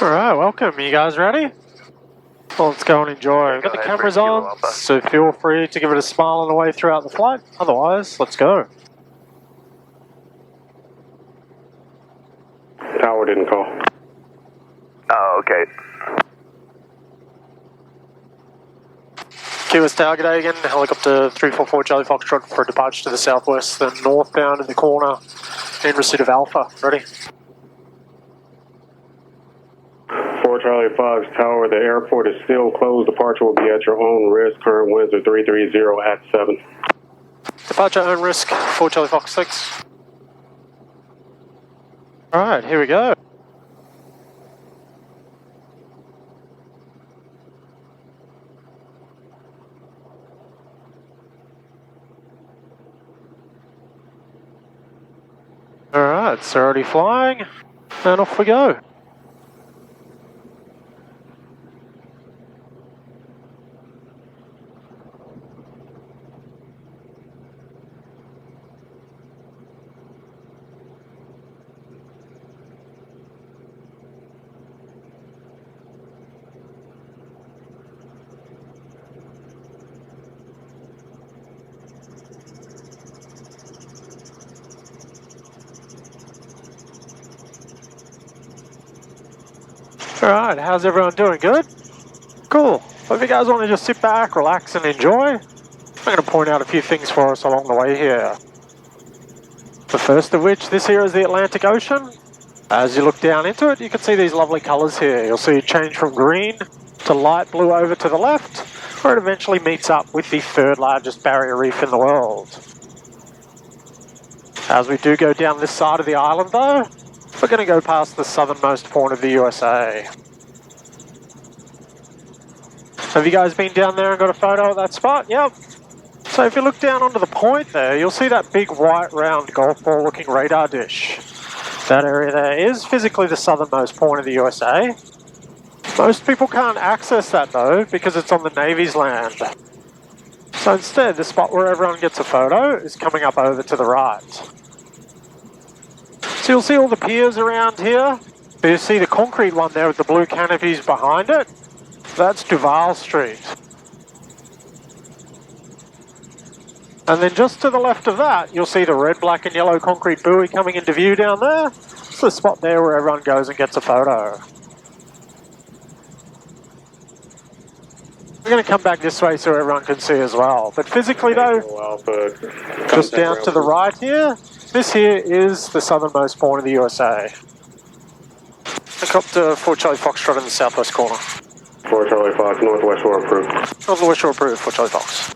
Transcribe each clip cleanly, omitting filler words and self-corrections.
Alright, welcome. You guys ready? Well, let's go and enjoy. We've got the cameras on, so feel free to give it a smile on the way throughout the flight. Otherwise, let's go. Tower didn't call. Oh, okay. Key West Tower, g'day again. Helicopter 344 Charlie Foxtrot for departure to the southwest, then northbound in the corner, in receipt of Alpha. Ready? 4 Charlie Fox Tower, the airport is still closed. Departure will be at your own risk. Current winds are 330 at 7. Departure own risk, 4 Charlie Fox 6. Alright, here we go. Alright, it's already flying, and off we go. Alright, how's everyone doing? Good? Cool. Well, if you guys want to just sit back, relax and enjoy, I'm going to point out a few things for us along the way here. The first of which, this here is the Atlantic Ocean. As you look down into it, you can see these lovely colours here. You'll see it change from green to light blue over to the left, where it eventually meets up with the third largest barrier reef in the world. As we do go down this side of the island though, we're going to go past the southernmost point of the USA. Have you guys been down there and got a photo of that spot? Yep. So if you look down onto the point there, you'll see that big white round golf ball looking radar dish. That area there is physically the southernmost point of the USA. Most people can't access that though because it's on the Navy's land. So instead, the spot where everyone gets a photo is coming up over to the right. So you'll see all the piers around here. You see the concrete one there with the blue canopies behind it. That's Duval Street. And then just to the left of that, you'll see the red, black and yellow concrete buoy coming into view down there. It's the spot there where everyone goes and gets a photo. We're going to come back this way so everyone can see as well. But physically though, just down to the right here, this here is the southernmost point of the USA. Helicopter 4 Charlie Foxtrot in the southwest corner. 4 Charlie Fox, northwest shore approved. Northwest shore approved, 4 Charlie Fox.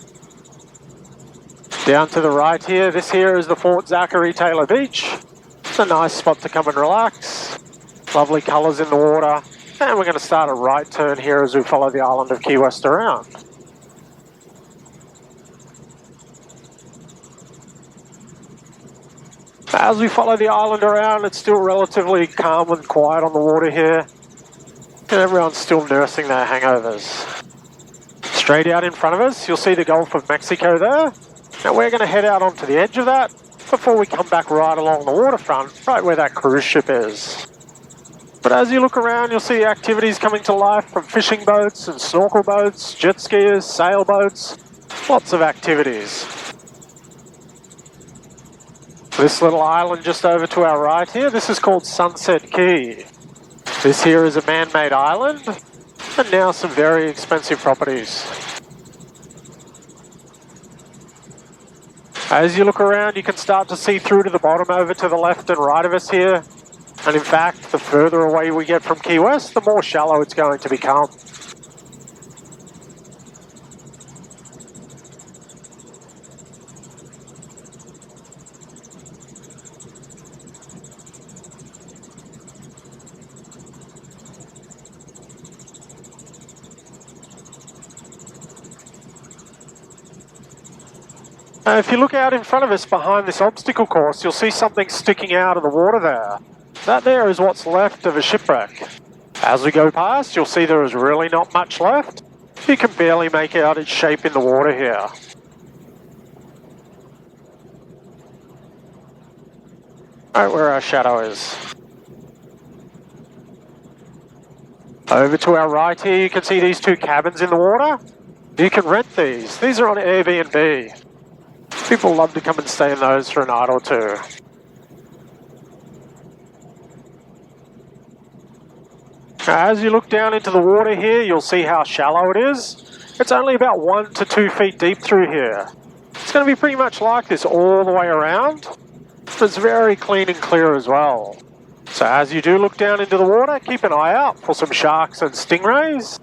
Down to the right here, this here is the Fort Zachary Taylor Beach. It's a nice spot to come and relax. Lovely colours in the water. And we're going to start a right turn here as we follow the island of Key West around. As we follow the island around, it's still relatively calm and quiet on the water here. And everyone's still nursing their hangovers. Straight out in front of us, you'll see the Gulf of Mexico there. Now we're going to head out onto the edge of that before we come back right along the waterfront, right where that cruise ship is. But as you look around, you'll see activities coming to life from fishing boats and snorkel boats, jet skiers, sailboats, lots of activities. This little island just over to our right here, this is called Sunset Key. This here is a man-made island, and now some very expensive properties. As you look around, you can start to see through to the bottom over to the left and right of us here. And in fact, the further away we get from Key West, the more shallow it's going to become. If you look out in front of us behind this obstacle course, you'll see something sticking out of the water there. That there is what's left of a shipwreck. As we go past, you'll see there is really not much left. You can barely make out its shape in the water here. Right where our shadow is. Over to our right here, you can see these two cabins in the water. You can rent these. These are on Airbnb. People love to come and stay in those for a night or two. As you look down into the water here, you'll see how shallow it is. It's only about 1 to 2 feet deep through here. It's going to be pretty much like this all the way around. But it's very clean and clear as well. So as you do look down into the water, keep an eye out for some sharks and stingrays.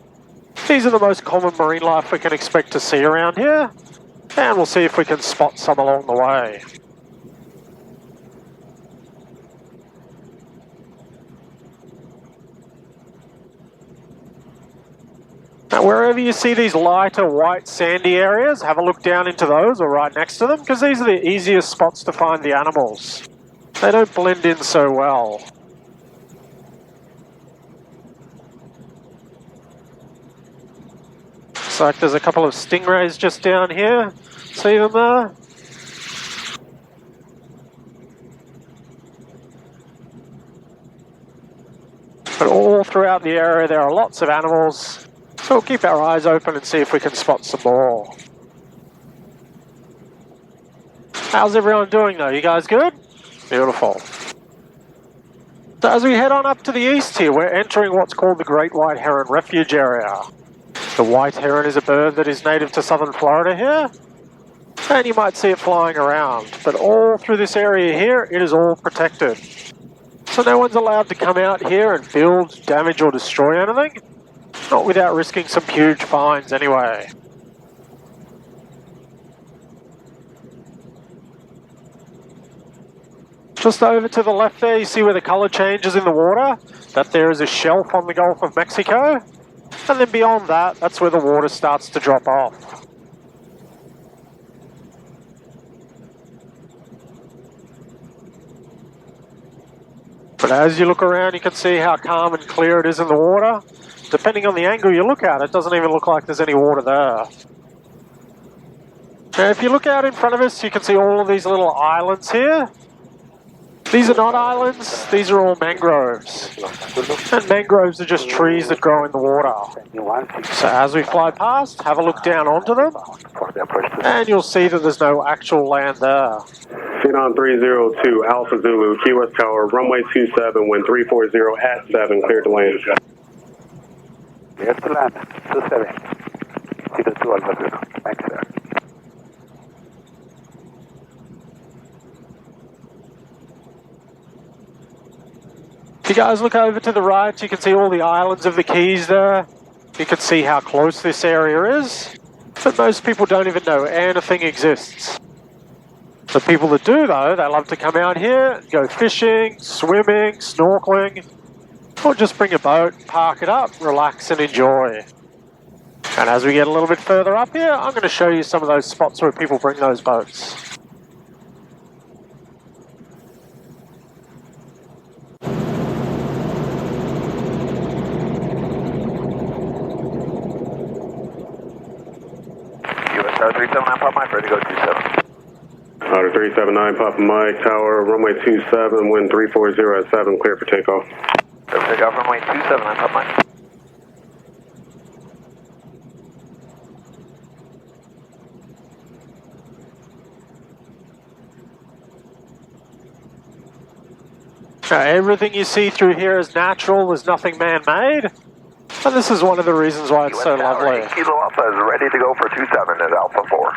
These are the most common marine life we can expect to see around here. And we'll see if we can spot some along the way. Now, wherever you see these lighter white sandy areas, have a look down into those or right next to them, because these are the easiest spots to find the animals. They don't blend in so well. Looks like there's a couple of stingrays just down here. See them there? But all throughout the area there are lots of animals. So we'll keep our eyes open and see if we can spot some more. How's everyone doing though? You guys good? Beautiful. So as we head on up to the east here, we're entering what's called the Great White Heron Refuge Area. The white heron is a bird that is native to southern Florida here. And you might see it flying around. But all through this area here, it is all protected. So no one's allowed to come out here and build, damage or destroy anything. Not without risking some huge fines anyway. Just over to the left there, you see where the colour changes in the water. That there is a shelf on the Gulf of Mexico. And then beyond that, that's where the water starts to drop off. But as you look around, you can see how calm and clear it is in the water. Depending on the angle you look at, it doesn't even look like there's any water there. Now, if you look out in front of us, you can see all of these little islands here. These are not islands, these are all mangroves. And mangroves are just trees that grow in the water. So as we fly past, have a look down onto them, and you'll see that there's no actual land there. Phenom 302, Alpha Zulu, Key West Tower, runway 27, wind 340 at 7, clear to land. Clear to land, 27. Kilo 2 Alpha Zulu, thanks sir. If you guys look over to the right, you can see all the islands of the Keys there. You can see how close this area is. But most people don't even know anything exists. The people that do though, they love to come out here, go fishing, swimming, snorkeling, or just bring a boat, park it up, relax and enjoy. And as we get a little bit further up here, I'm going to show you some of those spots where people bring those boats. US 379 Pop Mike, ready to go 27. Otter 379 Papa Mike, Tower, runway 27, wind 340 at 7, clear for takeoff. Clear for takeoff, runway 27, Pop Mike. Everything you see through here is natural, there's nothing man-made. And this is one of the reasons why it's so lovely. Kilo Alpha is ready to go for 27 at Alpha 4.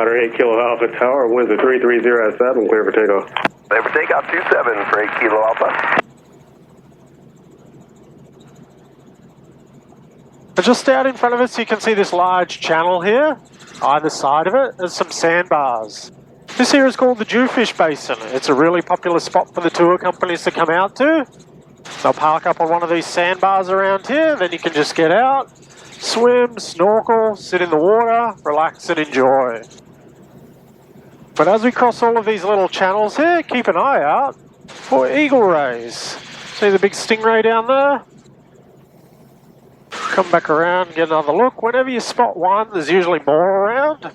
Otter 8 Kilo Alpha Tower, winds are 330 at 7, clear for takeoff. Clear for takeoff 27 for 8 Kilo Alpha. But just out in front of us, you can see this large channel here. Either side of it, there's some sandbars. This here is called the Jewfish Basin. It's a really popular spot for the tour companies to come out to. They'll park up on one of these sandbars around here, then you can just get out, swim, snorkel, sit in the water, relax and enjoy. But as we cross all of these little channels here, keep an eye out for eagle rays. See the big stingray down there? Come back around and get another look. Whenever you spot one, there's usually more around.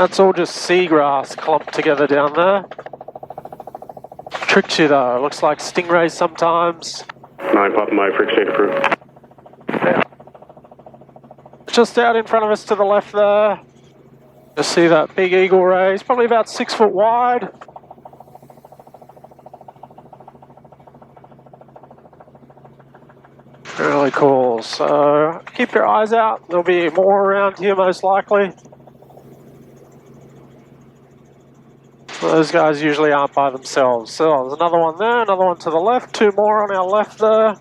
That's all just seagrass clumped together down there. Tricks you though, looks like stingrays sometimes. 9 Papa Mike, frequency approved. Yeah. Just out in front of us to the left there. Just see that big eagle ray. It's probably about 6 foot wide. Really cool. So keep your eyes out. There'll be more around here most likely. Those guys usually aren't by themselves. So there's another one there, another one to the left, 2 more on our left there.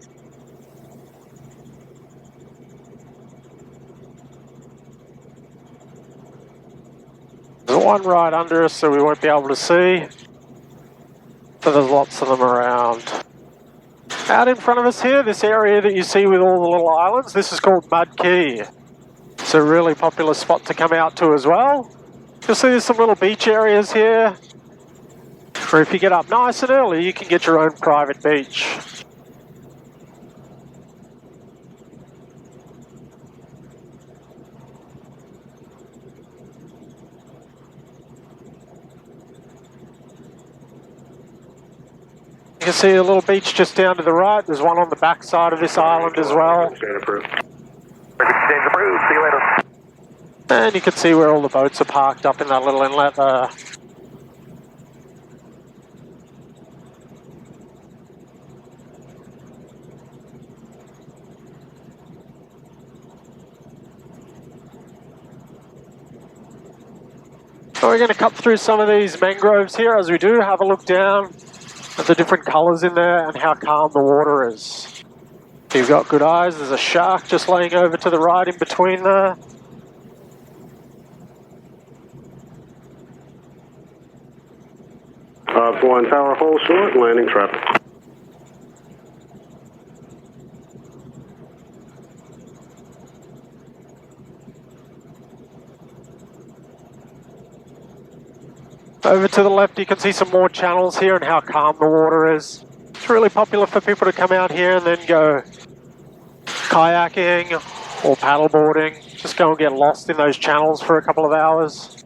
There's one right under us, so we won't be able to see. But there's lots of them around. Out in front of us here, this area that you see with all the little islands, this is called Mud Key. It's a really popular spot to come out to as well. You'll see there's some little beach areas here. Or if you get up nice and early, you can get your own private beach. You can see a little beach just down to the right. There's one on the back side of this island as well. Exchange approved. See you later. And you can see where all the boats are parked up in that little inlet there. So we're going to cut through some of these mangroves here. As we do, have a look down at the different colours in there and how calm the water is. If you've got good eyes, there's a shark just laying over to the right in between there. Ops 1 tower, hold short, landing traffic. Over to the left you can see some more channels here and how calm the water is. It's really popular for people to come out here and then go kayaking or paddleboarding. Just go and get lost in those channels for a couple of hours.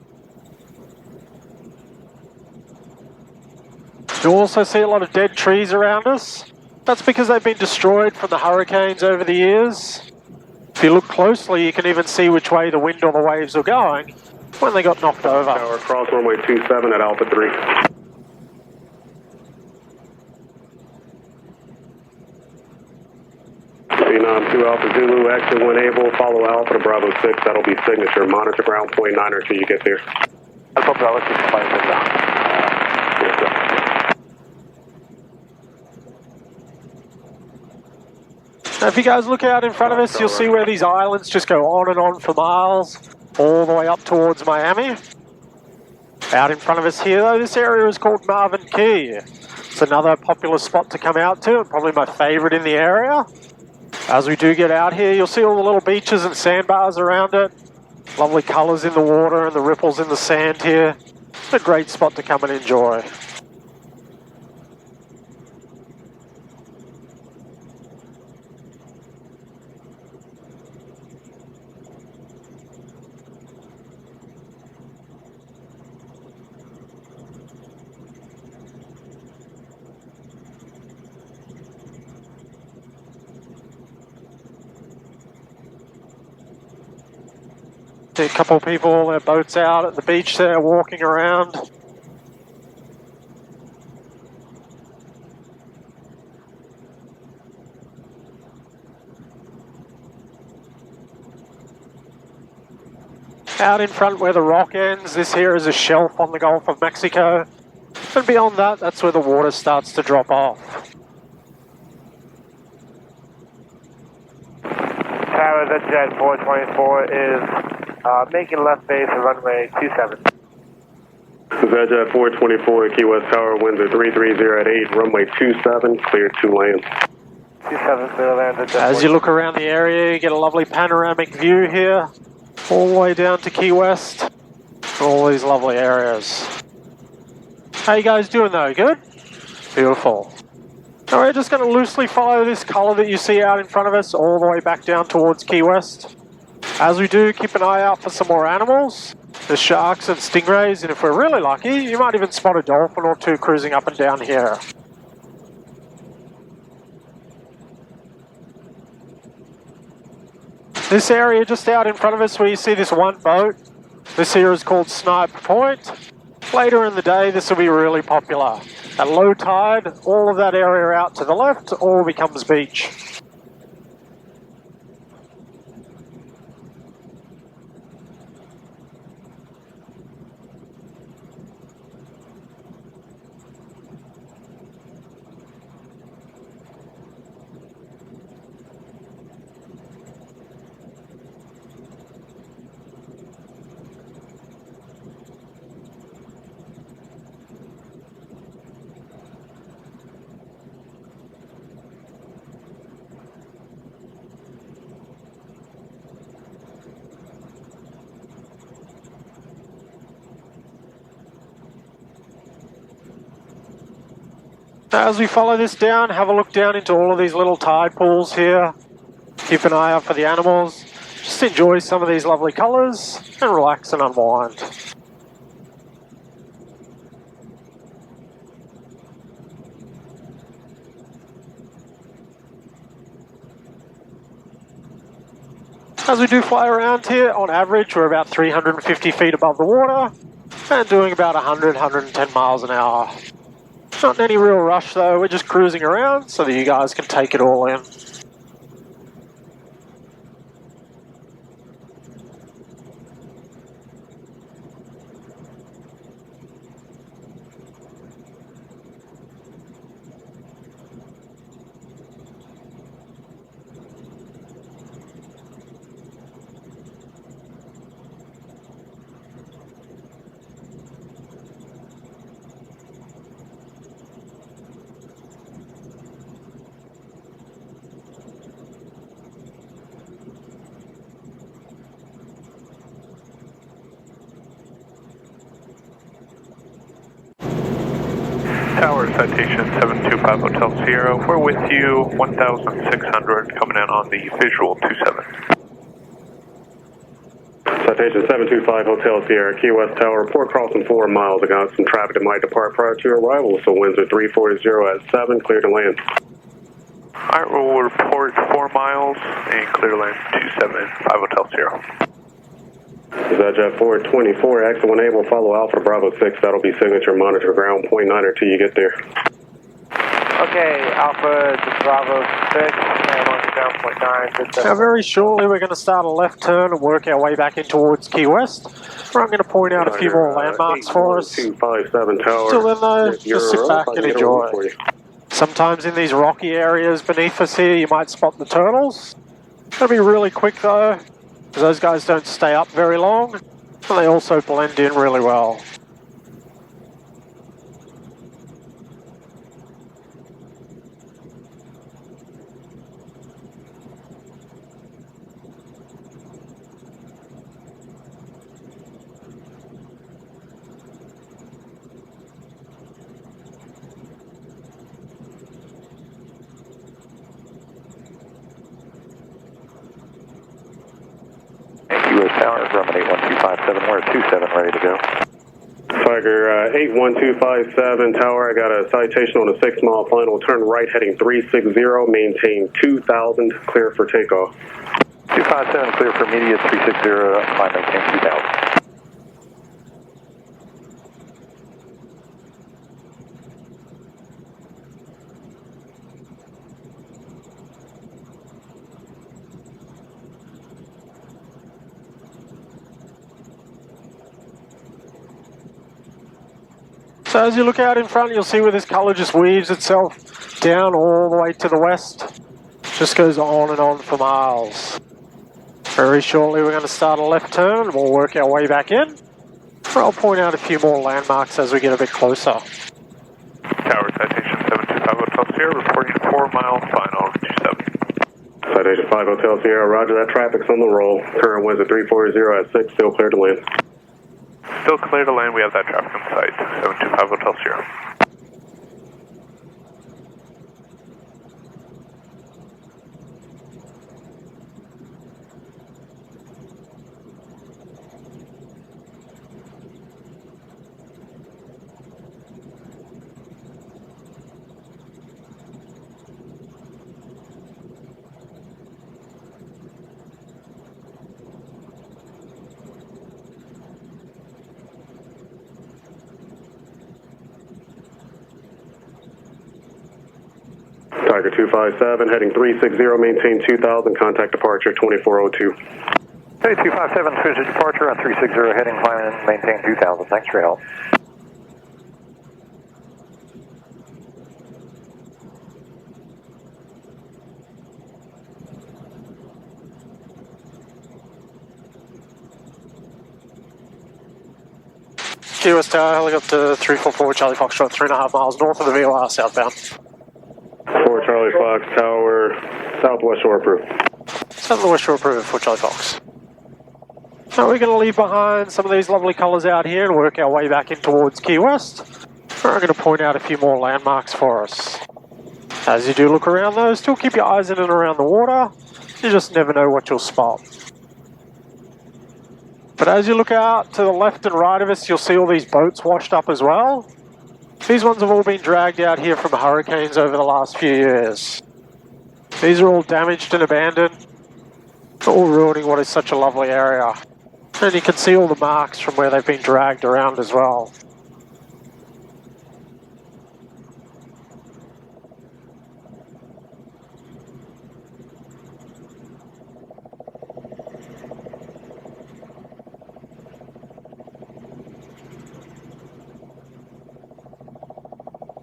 You'll also see a lot of dead trees around us. That's because they've been destroyed from the hurricanes over the years. If you look closely, you can even see which way the wind or the waves were going when they got knocked over. Tower, cross runway 27 at Alpha 3. Phenom 2 Alpha Zulu, exit when able, follow Alpha to Bravo 6, that'll be signature. Monitor ground point 9 until you get there. Alpha Bravo 6, down. Yes, sir. Now if you guys look out in front of us, you'll see where these islands just go on and on for miles, all the way up towards Miami. Out in front of us here though, this area is called Marvin Key. It's another popular spot to come out to, and probably my favourite in the area. As we do get out here, you'll see all the little beaches and sandbars around it. Lovely colours in the water and the ripples in the sand here. It's a great spot to come and enjoy. See a couple of people, their boats out at the beach there, walking around. Out in front where the rock ends, this here is a shelf on the Gulf of Mexico. And beyond that, that's where the water starts to drop off. Tower, the Jet 424 is making left base at runway 27. Zedjet 424, Key West Tower, winds are 330 at 8, runway 27, clear to land. 27, clear land. As you look around the area, you get a lovely panoramic view here, all the way down to Key West. All these lovely areas. How you guys doing though? Good? Beautiful. Now we're just going to loosely follow this colour that you see out in front of us all the way back down towards Key West. As we do, keep an eye out for some more animals. There's sharks and stingrays, and if we're really lucky, you might even spot a dolphin or two cruising up and down here. This area just out in front of us where you see this one boat, this here is called Snipe Point. Later in the day, this will be really popular. At low tide, all of that area out to the left all becomes beach. As we follow this down, have a look down into all of these little tide pools here. Keep an eye out for the animals. Just enjoy some of these lovely colours and relax and unwind. As we do fly around here, on average we're about 350 feet above the water and doing about 110 miles an hour. Not in any real rush though, we're just cruising around so that you guys can take it all in. Tower citation 725 Hotel Sierra. We're with you, 1,600 coming in on the visual 27. Citation 725 Hotel Sierra, Key West Tower, report crossing 4 miles. I got some traffic that might depart prior to your arrival, so winds are 340 at 7, clear to land. Alright, we'll report 4 miles and clear to land 275 Hotel Sierra. Is that Jet 424, exit 1 able, follow Alpha Bravo 6, that'll be signature monitor ground .9 till you get there. Okay, Alpha to Bravo 6, monitor ground .9. Now very shortly we're going to start a left turn and work our way back in towards Key West, where I'm going to point out a few more landmarks for us. 257 Tower. Till then though, just sit back and enjoy. Sometimes in these rocky areas beneath us here you might spot the turtles. It'll be really quick though, because those guys don't stay up very long, and they also blend in really well. US Tower, Grumman 81257, we're at 27, ready to go. Tiger 81257 Tower, I got a citation on a 6-mile final, turn right heading 360, maintain 2000, clear for takeoff. 257, clear for immediate 360, climb maintain 2000. So as you look out in front, you'll see where this colour just weaves itself down all the way to the west. Just goes on and on for miles. Very shortly we're going to start a left turn and we'll work our way back in. I'll point out a few more landmarks as we get a bit closer. Tower citation 725 Hotel Sierra, reporting 4 mile final 27. Citation 5 Hotel Sierra, roger that, traffic's on the roll. Current winds at 340 at 6, still clear to land. Still clear to land, we have that traffic on site, 725 Hotel Sierra. Tiger 257, heading 360, maintain 2000, contact departure 2402. Hey, 257, finish departure on 360, heading climb and maintain 2000. Thanks for your help. Key West Tower, helicopter 344 Charlie Foxtrot, 3.5 miles north of the VOR, southbound. 4 Charlie Fox Tower, southwest shore approved. Southwest shore approved for Charlie Fox. Now we're going to leave behind some of these lovely colours out here and work our way back in towards Key West. I'm going to point out a few more landmarks for us. As you do look around though, still keep your eyes in and around the water. You just never know what you'll spot. But as you look out to the left and right of us, you'll see all these boats washed up as well. These ones have all been dragged out here from hurricanes over the last few years. These are all damaged and abandoned, all ruining what is such a lovely area. And you can see all the marks from where they've been dragged around as well.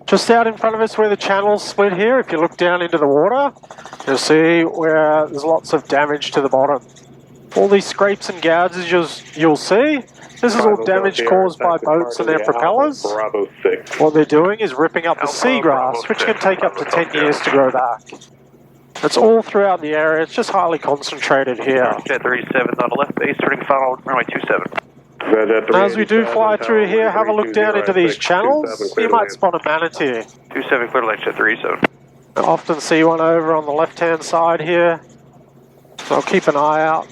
Just out in front of us where the channel's split here, if you look down into the water, you'll see where there's lots of damage to the bottom. All these scrapes and gouges you'll see, this is all damage caused by boats and their propellers. What they're doing is ripping up the seagrass, which can take up to 10 years to grow back. It's all throughout the area, it's just highly concentrated here. Jet 37 on the left base, turning final, runway 27. As we do fly through here, have a look down into these channels. You might spot a manatee. 27, clear to land, Jet 37. I often see one over on the left-hand side here, so I'll keep an eye out.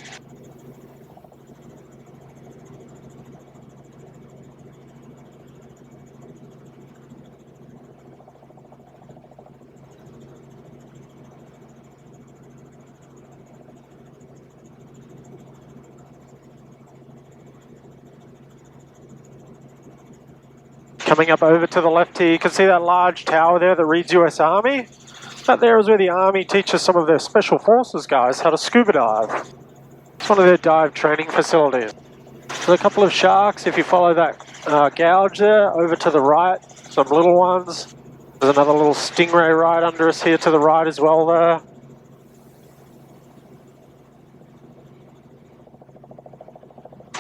Coming up over to the left here, you can see that large tower there that reads US Army. That there is where the Army teaches some of their Special Forces guys how to scuba dive. It's one of their dive training facilities. There's a couple of sharks, if you follow that gouge there, over to the right, some little ones. There's another little stingray right under us here to the right as well there.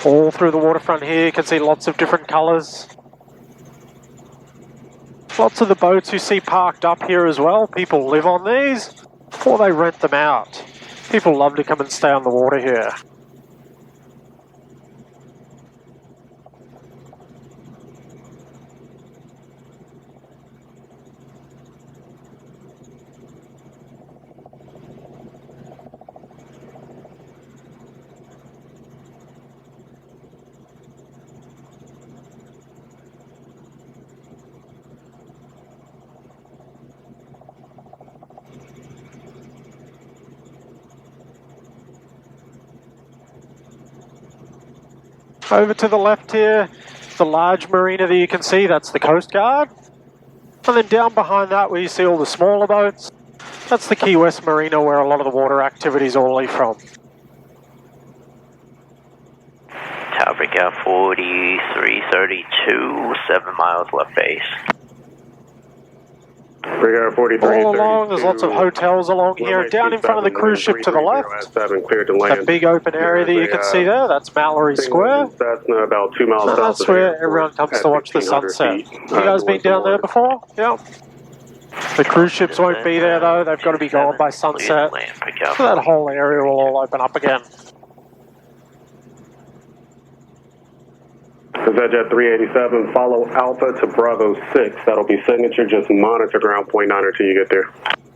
All through the waterfront here, you can see lots of different colours. Lots of the boats you see parked up here as well, people live on these, or they rent them out. People love to come and stay on the water here. Over to the left here, the large marina that you can see, that's the Coast Guard. And then down behind that where you see all the smaller boats, that's the Key West Marina where a lot of the water activities all leave from. Africa 4332, 7 miles left base. All along, there's lots of hotels along here. Down in front of the cruise ship to the left, that big open area that you can see there, that's Mallory Square. About 2 miles south. That's where everyone comes to watch the sunset. You guys been down there before? Yep. The cruise ships won't be there though, they've got to be gone by sunset. So that whole area will all open up again. Jet 387, follow Alpha to Bravo 6. That'll be signature, just monitor ground point 9 until you get there.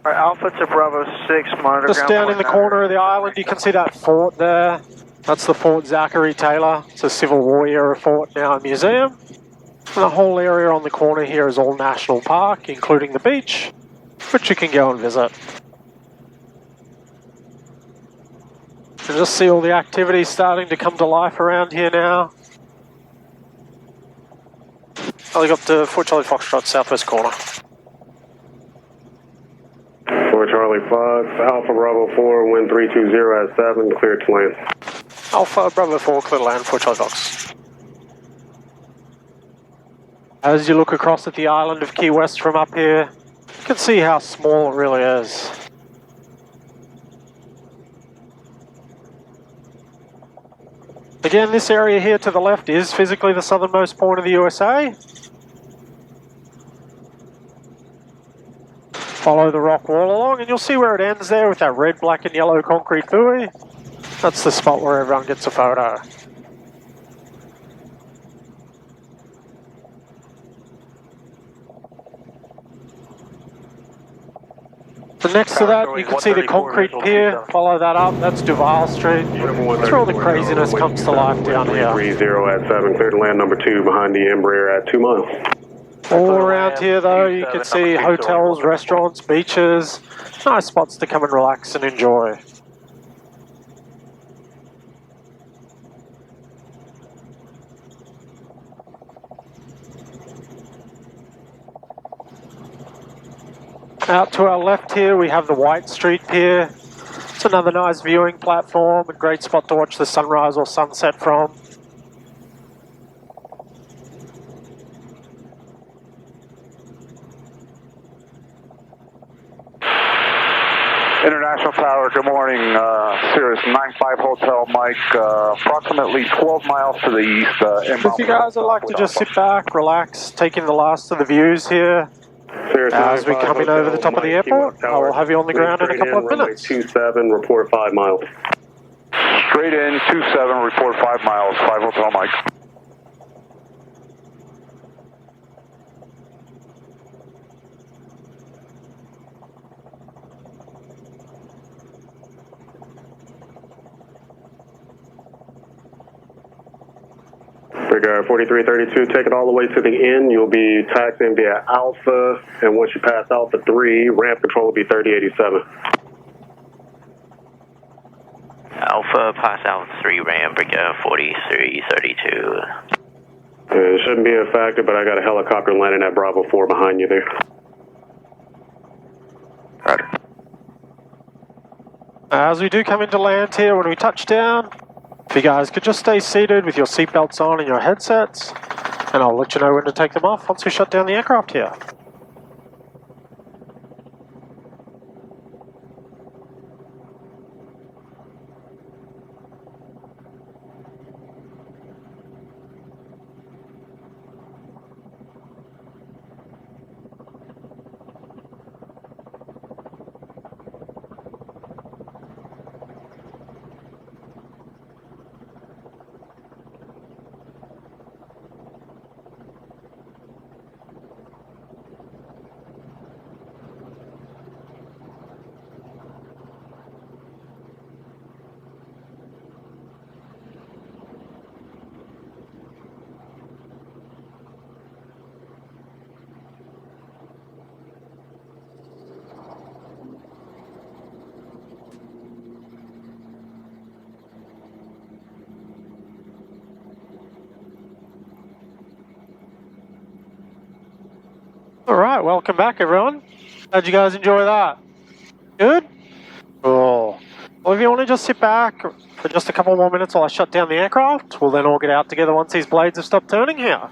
Alright, Alpha to Bravo 6, monitor just down in the corner of the island, you can see that fort there. That's the Fort Zachary Taylor. It's a Civil War era fort, now a museum. And the whole area on the corner here is all national park, including the beach, which you can go and visit. You can just see all the activities starting to come to life around here now. Helicopter 4 Charlie Foxtrot, southwest corner. Wind 320 at 7, clear to land. Alpha Bravo 4, clear to land for Charlie Fox. As you look across at the island of Key West from up here, you can see how small it really is. Again, this area here to the left is physically the southernmost point of the USA. Follow the rock wall along and you'll see where it ends there with that red, black and yellow concrete buoy. That's the spot where everyone gets a photo. And next to that, you can see the concrete pier. Follow that up. That's Duval Street. That's where all the craziness comes to life down here. 30 at 7, clear to land number 2 behind the Embraer at 2 miles. All around here though, you can see hotels, restaurants, beaches. Nice spots to come and relax and enjoy. Out to our left here, we have the White Street Pier. It's another nice viewing platform, a great spot to watch the sunrise or sunset from. International Tower, good morning. Cirrus 95 Hotel Mike, approximately 12 miles to the east. If you guys would like to just sit back, relax, taking the last of the views here. As we come in over the top of the airport, I will have you on the ground in a couple of minutes. 27, report 5 miles. Straight in, 27, report 5 miles, 5 Hotel Mike. Figure 4332, take it all the way to the end. You'll be taxiing via Alpha, and once you pass Alpha 3, ramp control will be 3087. Alpha, pass out 3 ramp, 4332. It shouldn't be a factor, but I got a helicopter landing at Bravo 4 behind you there. Roger. As we do come into land here, when we touch down, if you guys could just stay seated with your seatbelts on and your headsets, and I'll let you know when to take them off once we shut down the aircraft here. Alright, welcome back everyone. How'd you guys enjoy that? Good? Cool. Well, if you want to just sit back for just a couple more minutes while I shut down the aircraft, we'll then all get out together once these blades have stopped turning here.